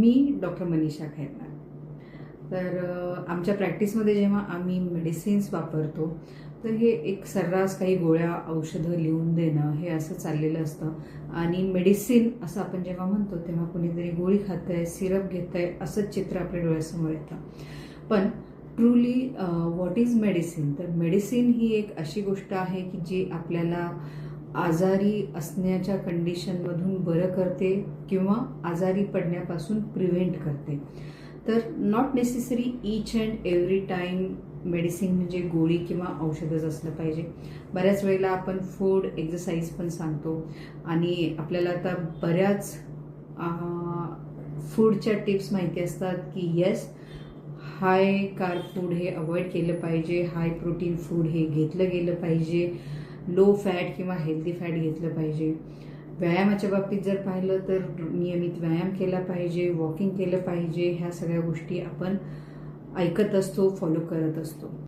मी doctor Manisha Khairnar. तर आमच्या प्रॅक्टिसमध्ये जेव्हा आम्ही मेडिसिन्स वापरतो तर हे एक सर्रास काही गोळ्या औषधं लिहून देणं हे असं चाललेलं असतं. आणि मेडिसिन असं आपण जेव्हा म्हणतो तेव्हा कुणीतरी गोळी खातंय, सिरप घेतंय असंच चित्र आपल्या डोळ्यासमोर येतं. पण ट्रूली व्हॉट इज मेडिसिन? तर मेडिसिन ही एक अशी गोष्ट आहे की जी आपल्याला आजारी असण्याच्या कंडिशनमधून बरं करते किंवा आजारी पडण्यापासून प्रिव्हेंट करते. तर not necessary each and every time medicine म्हणजे गोळी किंवा औषधच असलं पाहिजे. बऱ्याच वेळेला आपण फूड एक्सरसाइज पण सांगतो आणि आपल्याला आता बऱ्याच फूडच्या टिप्स माहिती असतात की येस, हाय कार्ब फूड हे अवॉइड केलं पाहिजे, हाय प्रोटीन फूड हे घेतलं गेलं पाहिजे, लो फॅट किंवा हेल्दी फॅट घेतलं पाहिजे. व्यायामाच्या बाबतीत जर पाहिलं तर नियमित व्यायाम केला पाहिजे, वॉकिंग केलं पाहिजे. ह्या सगळ्या गोष्टी आपण ऐकत असतो, फॉलो करत असतो.